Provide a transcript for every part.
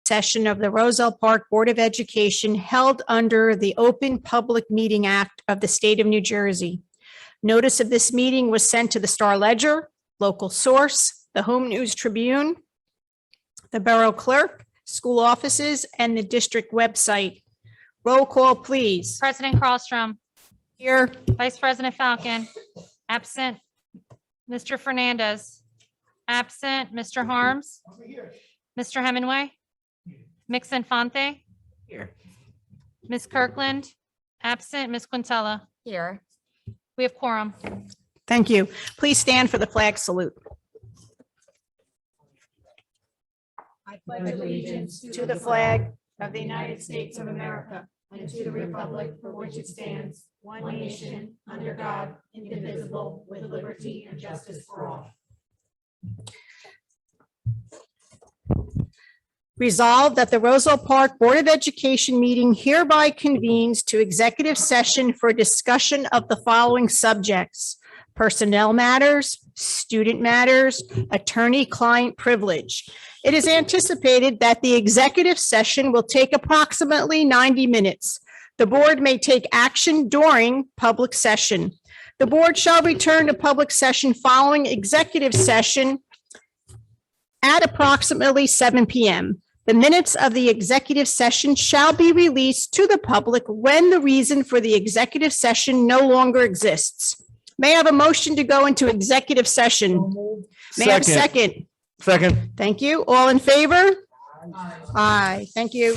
session of the Roselle Park Board of Education held under the Open Public Meeting Act of the State of New Jersey. Notice of this meeting was sent to the Star Ledger, Local Source, the Home News Tribune, the Borough Clerk, school offices, and the district website. Roll call, please. President Carlstrom, Here. Vice President Falcon, absent. Mr. Fernandez, absent. Mr. Harms, Mr. Hemingway, Mix Infante, Here. Ms. Kirkland, absent. Ms. Quintella. Here. We have quorum. Thank you. Please stand for the flag salute. I pledge allegiance to the flag of the United States of America and to the republic for which it stands, one nation, under God, indivisible, with liberty and justice for all. Resolved that the Roselle Park Board of Education meeting hereby convenes to executive session for discussion of the following subjects: personnel matters, student matters, attorney-client privilege. It is anticipated that the executive session will take approximately 90 minutes. The board may take action during public session. The board shall return to public session following executive session at approximately 7 p.m. The minutes of the executive session shall be released to the public when the reason for the executive session no longer exists. May I have a motion to go into executive session? May I have a second? Second. Thank you. All in favor? Aye. Thank you.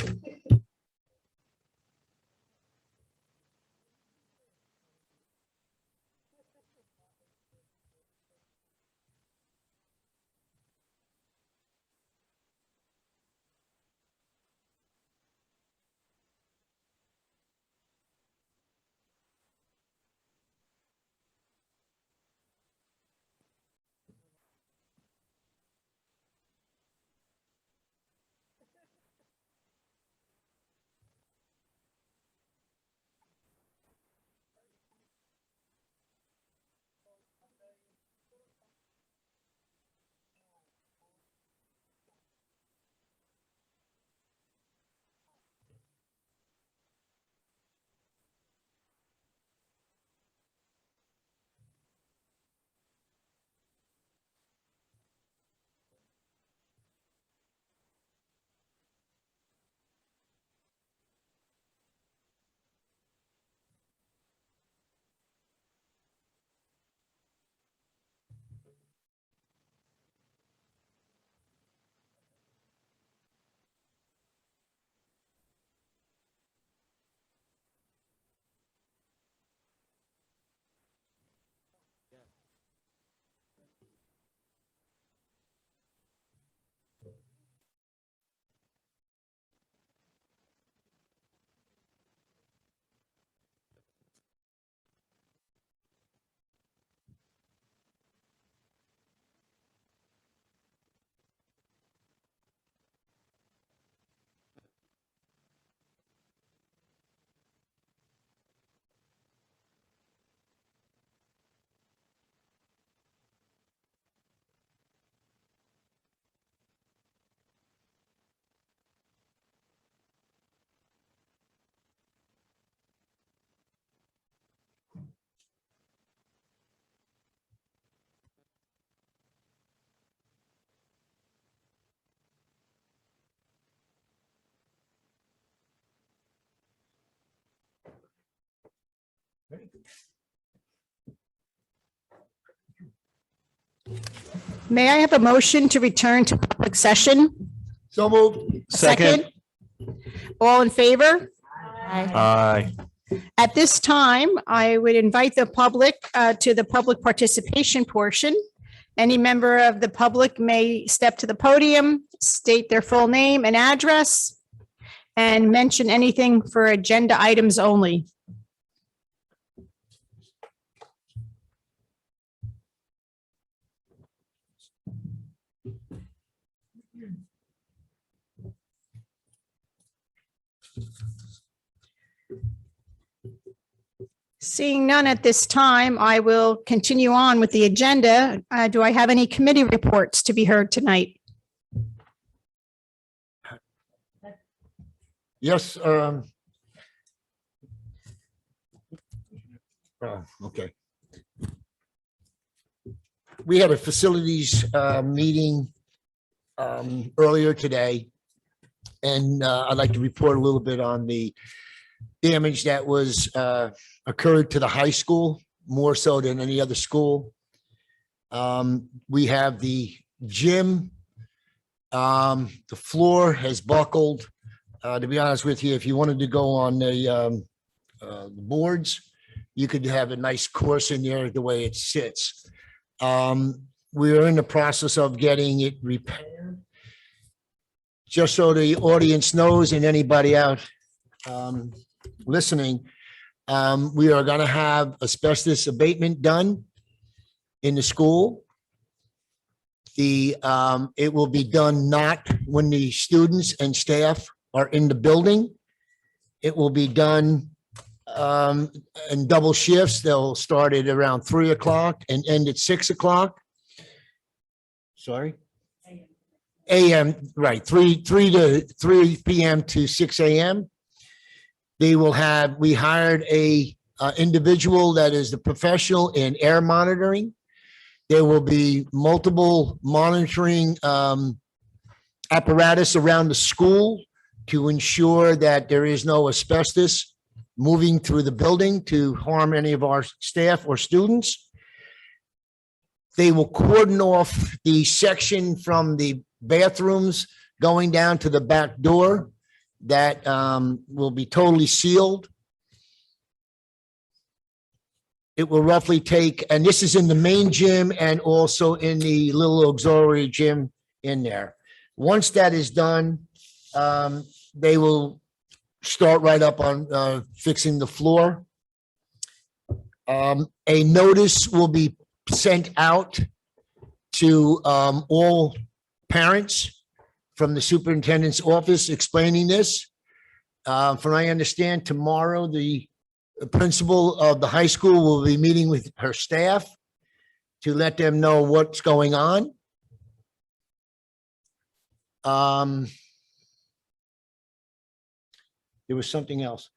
May I have a motion to return to public session? So moved. Second. All in favor? Aye. At this time, I would invite the public to the public participation portion. Any member of the public may step to the podium, state their full name and address, and mention anything for agenda items only. Seeing none at this time, I will continue on with the agenda. Do I have any committee reports to be heard tonight? Yes. Okay. We had a facilities meeting earlier today, and I'd like to report a little bit on the damage that was occurred to the high school, more so than any other school. We have the gym. The floor has buckled. To be honest with you, if you wanted to go on the boards, you could have a nice course in there the way it sits. We are in the process of getting it repaired. Just so the audience knows and anybody out listening, we are going to have asbestos abatement done in the school. It will be done not when the students and staff are in the building. It will be done in double shifts. They'll start at around 3 o'clock and end at 6 o'clock. Sorry? AM, right, 3 p.m. to 6 a.m. We hired a individual that is the professional in air monitoring. There will be multiple monitoring apparatus around the school to ensure that there is no asbestos moving through the building to harm any of our staff or students. They will cordon off the section from the bathrooms going down to the back door that will be totally sealed. It will roughly take, and this is in the main gym and also in the little auxiliary gym in there. Once that is done, they will start right up on fixing the floor. A notice will be sent out to all parents from the superintendent's office explaining this. From what I understand, tomorrow, the principal of the high school will be meeting with her staff to let them know what's going on. There was something else.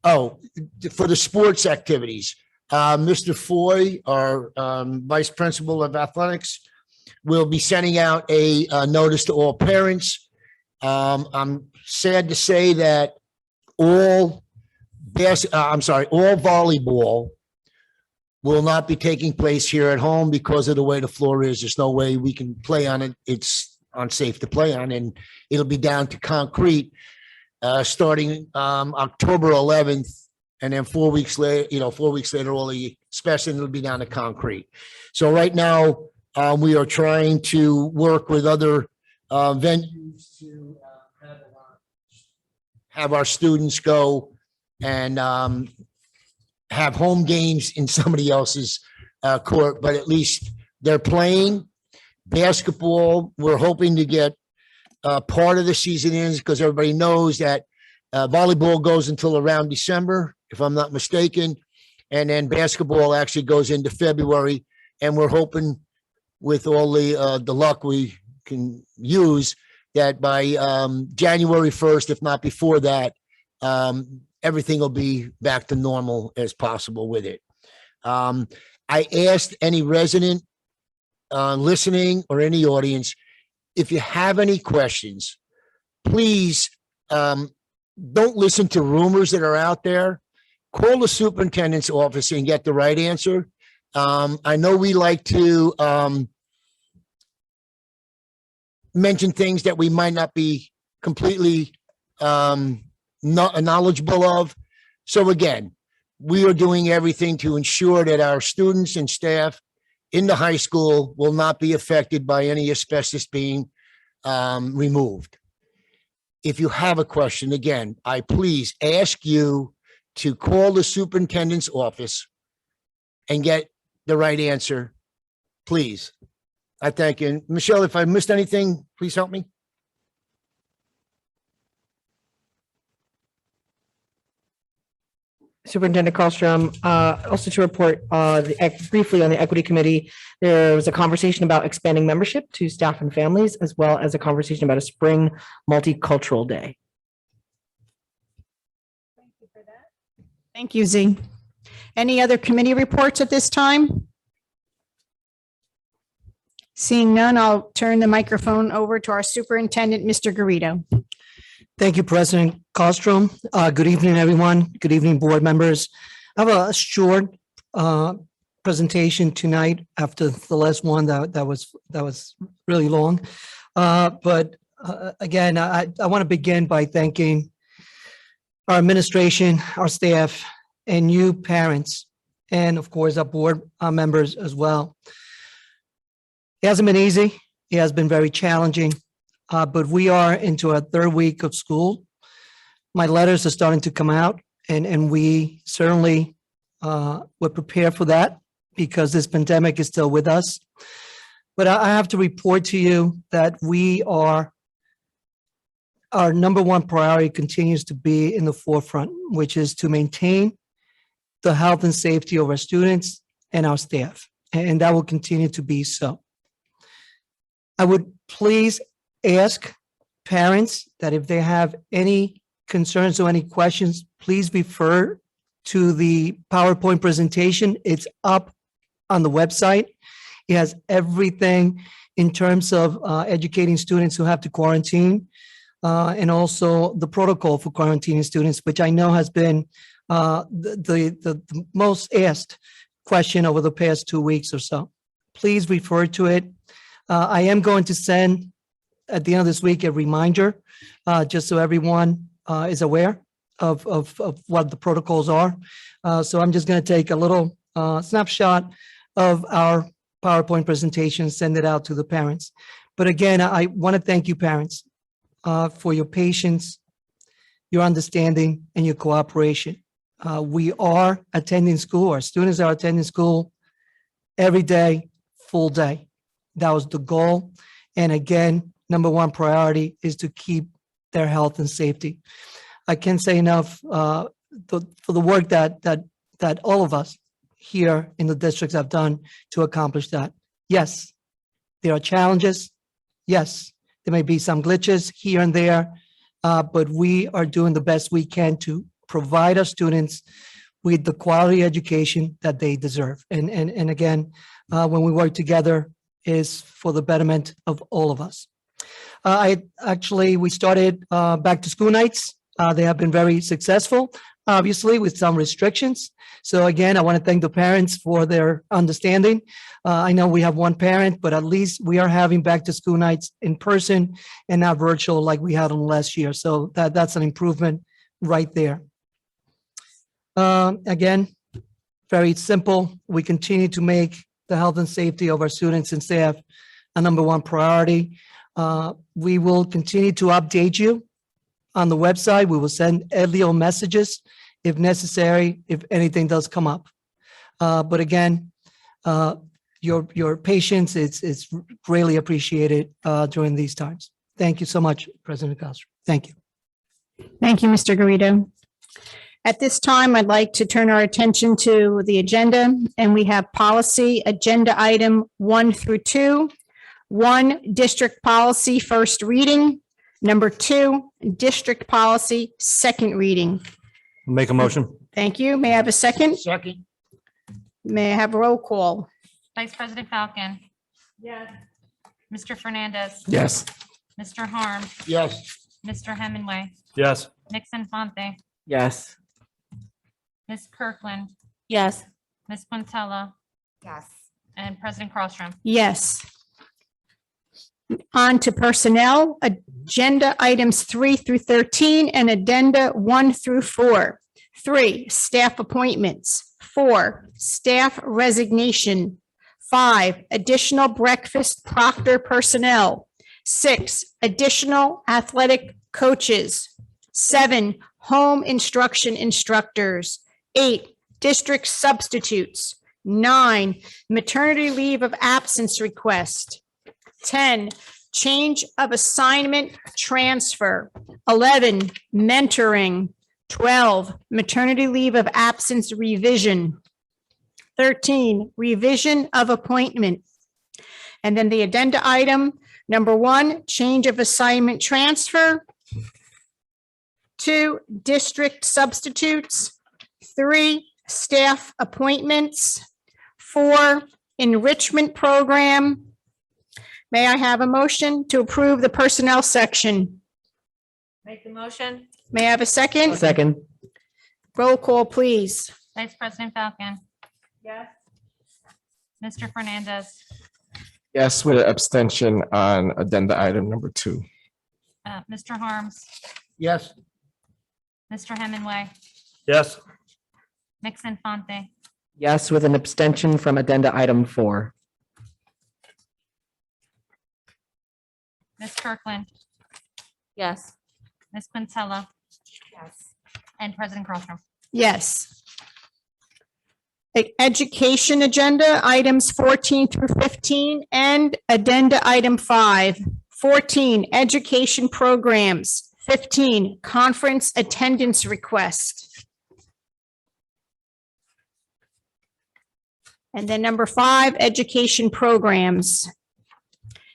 For the sports activities, Mr. Foy, our vice principal of athletics, will be sending out a notice to all parents. I'm sad to say that all volleyball will not be taking place here at home because of the way the floor is. There's no way we can play on it. It's unsafe to play on, and it'll be down to concrete starting October 11th. And then 4 weeks later, all the specimen will be down to concrete. So right now, we are trying to work with other venues to have our students go and have home games in somebody else's court, but at least they're playing. Basketball, we're hoping to get part of the season in because everybody knows that volleyball goes until around December, if I'm not mistaken. And then basketball actually goes into February. And we're hoping with all the luck we can use that by January 1st, if not before that, everything will be back to normal as possible with it. I asked any resident listening or any audience, if you have any questions, please don't listen to rumors that are out there. Call the superintendent's office and get the right answer. I know we like to mention things that we might not be completely not knowledgeable of. So again, we are doing everything to ensure that our students and staff in the high school will not be affected by any asbestos being removed. If you have a question, again, I please ask you to call the superintendent's office and get the right answer, please. I thank you. And Michelle, if I missed anything, please help me. Superintendent Carlstrom, also to report briefly on the Equity Committee, there was a conversation about expanding membership to staff and families, as well as a conversation about a spring multicultural day. Thank you, Z. Any other committee reports at this time? Seeing none, I'll turn the microphone over to our superintendent, Mr. Garrido. Thank you, President Costrom. Good evening, everyone. Good evening, board members. I have a short presentation tonight after the last one that was really long. But again, I want to begin by thanking our administration, our staff, and you parents, and of course, our board members as well. It hasn't been easy. It has been very challenging. But we are into our third week of school. My letters are starting to come out, and we certainly were prepared for that because this pandemic is still with us. But I have to report to you that our number one priority continues to be in the forefront, which is to maintain the health and safety of our students and our staff, and that will continue to be so. I would please ask parents that if they have any concerns or any questions, please refer to the PowerPoint presentation. It's up on the website. It has everything in terms of educating students who have to quarantine and also the protocol for quarantining students, which I know has been the most asked question over the past 2 weeks or so. Please refer to it. I am going to send at the end of this week a reminder, just so everyone is aware of what the protocols are. So I'm just going to take a little snapshot of our PowerPoint presentation, send it out to the parents. But again, I want to thank you parents for your patience, your understanding, and your cooperation. We are attending school, our students are attending school every day, full day. That was the goal. And again, number one priority is to keep their health and safety. I can't say enough for the work that all of us here in the districts have done to accomplish that. Yes, there are challenges. Yes, there may be some glitches here and there, but we are doing the best we can to provide our students with the quality education that they deserve. And again, when we work together is for the betterment of all of us. We started back to school nights. They have been very successful, obviously with some restrictions. So again, I want to thank the parents for their understanding. I know we have one parent, but at least we are having back to school nights in person and not virtual like we had on last year. So that's an improvement right there. Again, very simple. We continue to make the health and safety of our students and staff a number one priority. We will continue to update you on the website. We will send LEO messages if necessary, if anything does come up. But again, your patience is greatly appreciated during these times. Thank you so much, President Castro. Thank you. Thank you, Mr. Garrido. At this time, I'd like to turn our attention to the agenda, and we have policy agenda item 1 through 2. 1, district policy, first reading. Number 2, district policy, second reading. Make a motion. Thank you. May I have a second? Second. May I have a roll call? Vice President Falcon. Yes. Mr. Fernandez, Yes. Mr. Harms, Yes. Mr. Hemingway, Yes. Ms. Infante, Yes. Ms. Kirkland, Yes. Ms. Quintella, Yes. and President Crosstrom. Yes. On to personnel, agenda items 3 through 13 and addenda 1 through 4. 3, staff appointments. 4, staff resignation. 5, additional breakfast proctor personnel. 6, additional athletic coaches. 7, home instruction instructors. 8, district substitutes. 9, maternity leave of absence request. 10, change of assignment transfer. 11, mentoring. 12, maternity leave of absence revision. 13, revision of appointment. And then the addenda item, number 1, change of assignment transfer. 2, district substitutes. 3, staff appointments. 4, enrichment program. May I have a motion to approve the personnel section? Make the motion. May I have a second? Second. Roll call, please. Vice President Falcon. Yes. Mr. Fernandez, Yes, with an abstention on addenda item number 2. Mr. Harms, Yes. Mr. Hemingway, Yes. Ms. Infante, Yes, with an abstention from addenda item 4. Ms. Kirkland, Yes. Ms. Quintella, Yes. and President Crossram. Yes. Education agenda, items 14 through 15, and addenda item 5. 14, education programs. 15, conference attendance request. And then number 5, education programs.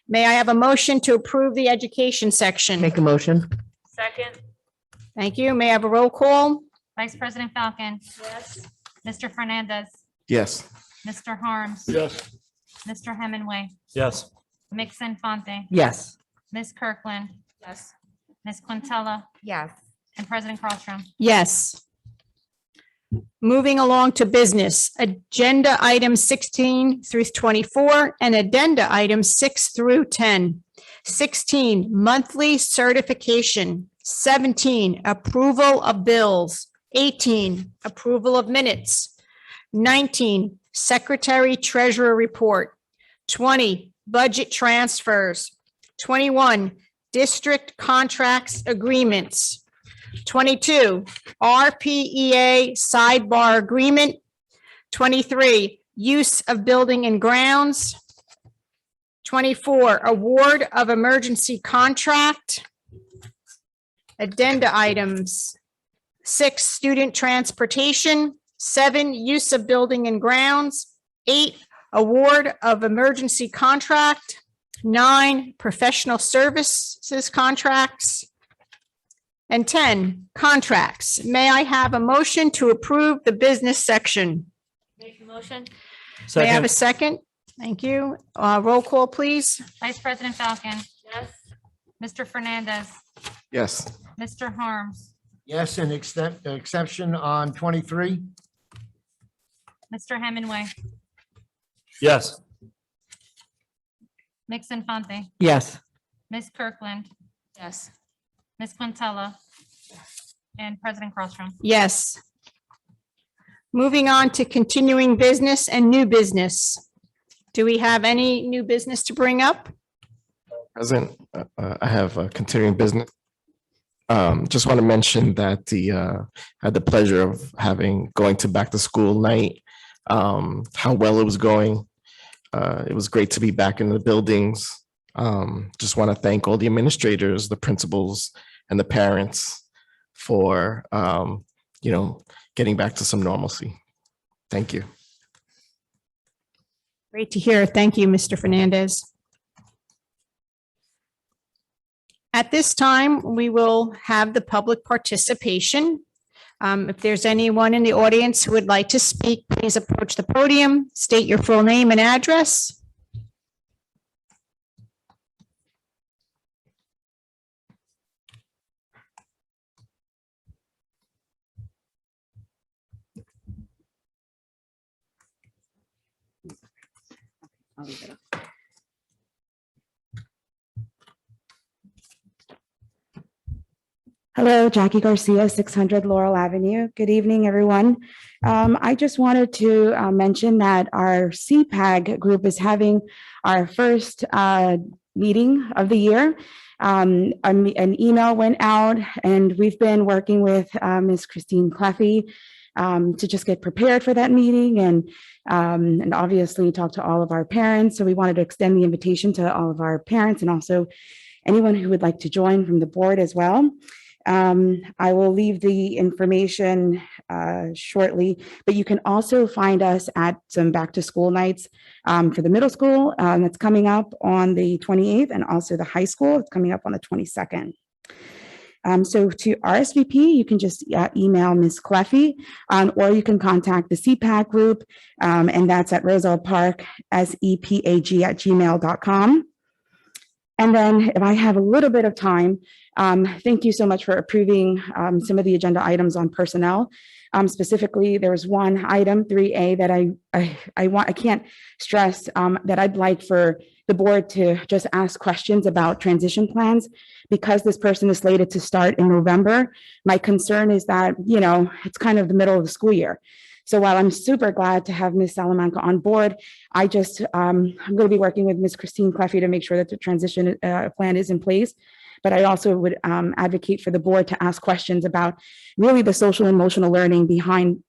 May I have a motion to approve the education section? Make a motion. Second. Thank you. May I have a roll call? Vice President Falcon. Yes. Mr. Fernandez, Yes. Mr. Harms, Yes. Mr. Hemingway, Yes. Ms. Infante, Yes. Ms. Kirkland, Yes. Ms. Quintella, Yes. and President Crossram. Yes. Moving along to business, agenda items 16 through 24 and addenda items 6 through 10. 16, monthly certification. 17, approval of bills. 18, approval of minutes. 19, secretary treasurer report. 20, budget transfers. 21, district contracts agreements. 22, RPEA sidebar agreement. 23, use of building and grounds. 24, award of emergency contract. Addenda items. 6, student transportation. 7, use of building and grounds. 8, award of emergency contract. 9, professional services contracts. And 10, contracts. May I have a motion to approve the business section? Make the motion. May I have a second? Thank you. Roll call, please. Vice President Falcon, Yes. Mr. Fernandez, Yes. Mr. Harms, Yes, and exception on 23? Mr. Hemingway, Yes. Ms. Infante, Yes. Ms. Kirkland, Yes. Ms. Quintella, and President Crossram. Yes. Moving on to continuing business and new business. Do we have any new business to bring up? President, I have a continuing business. Just want to mention that I had the pleasure of going to back to school night, how well it was going. It was great to be back in the buildings. Just want to thank all the administrators, the principals, and the parents for, getting back to some normalcy. Thank you. Great to hear. Thank you, Mr. Fernandez. At this time, we will have the public participation. If there's anyone in the audience who would like to speak, please approach the podium, state your full name and address. Hello, Jackie Garcia, 600 Laurel Avenue. Good evening, everyone. I just wanted to mention that our CPAG group is having our first meeting of the year. An email went out, and we've been working with Ms. Christine Cleffy to just get prepared for that meeting and obviously talk to all of our parents. So we wanted to extend the invitation to all of our parents and also anyone who would like to join from the board as well. I will leave the information shortly, but you can also find us at some back to school nights for the middle school that's coming up on the 28th, and also the high school. It's coming up on the 22nd. So to RSVP, you can just email Ms. Cleffy, or you can contact the CPAC group, and that's at Roselle Park, sepag@gmail.com. And then if I have a little bit of time, thank you so much for approving some of the agenda items on personnel. Specifically, there was one item, 3A, that I can't stress that I'd like for the board to just ask questions about transition plans. Because this person is slated to start in November, my concern is that, it's kind of the middle of the school year. So while I'm super glad to have Ms. Salamanca on board, I'm going to be working with Ms. Christine Cleffy to make sure that the transition plan is in place. But I also would advocate for the board to ask questions about really the social and emotional learning behind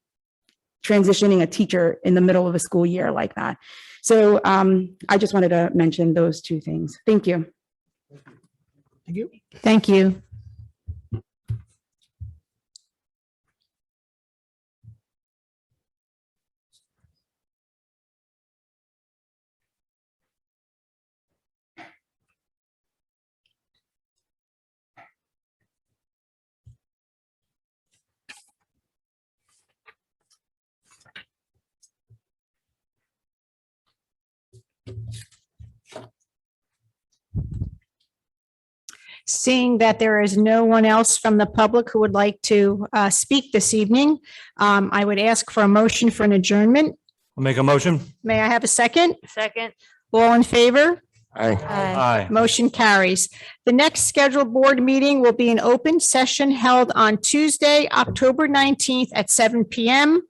transitioning a teacher in the middle of a school year like that. So I just wanted to mention those two things. Thank you. Thank you. Thank you. Seeing that there is no one else from the public who would like to speak this evening, I would ask for a motion for an adjournment. I'll make a motion. May I have a second? Second. All in favor? Aye. Aye. Motion carries. The next scheduled board meeting will be an open session held on Tuesday, October 19th at 7 p.m.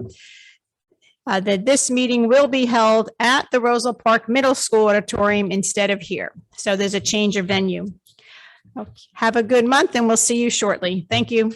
That this meeting will be held at the Roselle Park Middle School Auditorium instead of here. So there's a change of venue. Okay. Have a good month and we'll see you shortly. Thank you.